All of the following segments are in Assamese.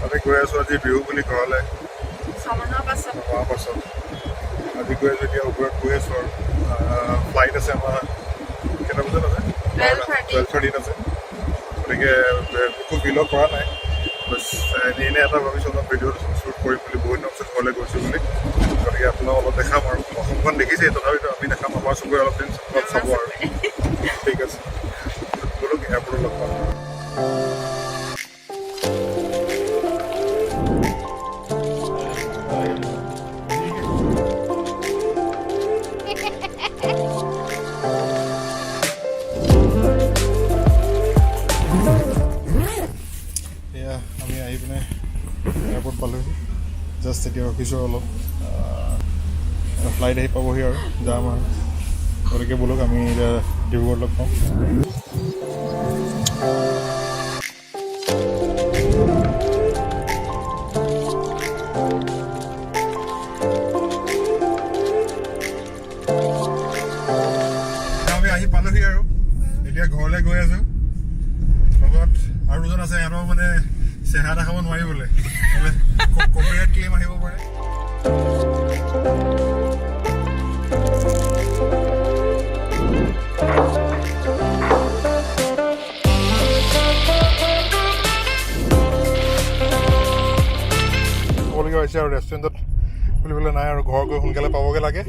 আমি গৈ আছোঁ আজি বিহু বুলি ঘৰলৈ ছমাহৰ পাছত আজি গৈ আছোঁ এতিয়া ওপৰত গৈ আছোঁ আৰু ফ্লাইট আছে আমাৰ কেইটা বজাত আছে 12:30 আছে গতিকে একো বিলগ কৰা নাই বাছ এনে এটা ভাবিছোঁ অলপ ভিডিঅ' শ্বুট কৰিম বুলি বহুত দিনৰ পিছত ঘৰলৈ গৈছোঁ বুলি গতিকে আপোনাক অলপ দেখাম আৰু অসমখন দেখিছেই তথাপিতো আমি দেখাম আমাৰ চকুৰে অলপ দিন অলপ চাব আৰু ঠিক আছে বলক এয়াৰপৰ্টত লগ পাম আমি আহি পিনে এয়াৰপৰ্ট পালোহি জাষ্ট এতিয়া ৰখিছোঁ অলপ ফ্লাইট আহি পাবহি আৰু যাম আৰু গতিকে বলক আমি এতিয়া ডিব্ৰুগড় লগ পাম আমি আহি পালোহি আৰু এতিয়া ঘৰলৈ গৈ আছোঁ লগত আৰু দুজন আছে সিহঁতৰ মানে চেহেৰা দেখাব নোৱাৰি বোলে কপিৰাইট ক্লেইম আহিব পাৰে ক'বলগীয়া হৈছে আৰু ৰেষ্টুৰেণ্টত খুলিবলৈ নাই আৰু ঘৰ গৈ সোনকালে পাবগৈ লাগে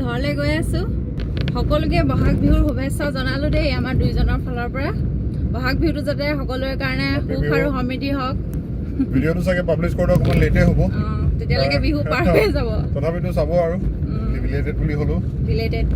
ঘৰলৈ গৈ আছোঁ সকলোকে বহাগ বিহুৰ শুভেচ্ছা জনালো দেই আমাৰ দুইজনৰ ফালৰ পৰা বহাগ বিহুটো যাতে সকলোৰে কাৰণে সুখ আৰু সমৃদ্ধি হওক ভিডিঅ'টো চাগে পাব্লিছ কৰোঁতে অকণমান লেটে হ'ব তেতিয়ালৈকে বিহু পাৰ হৈ যাব তথাপিতো চাব আৰু ৰিলেটেড বুলি হ'লেও related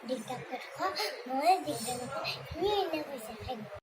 dictator, no es dictador, ni negociación.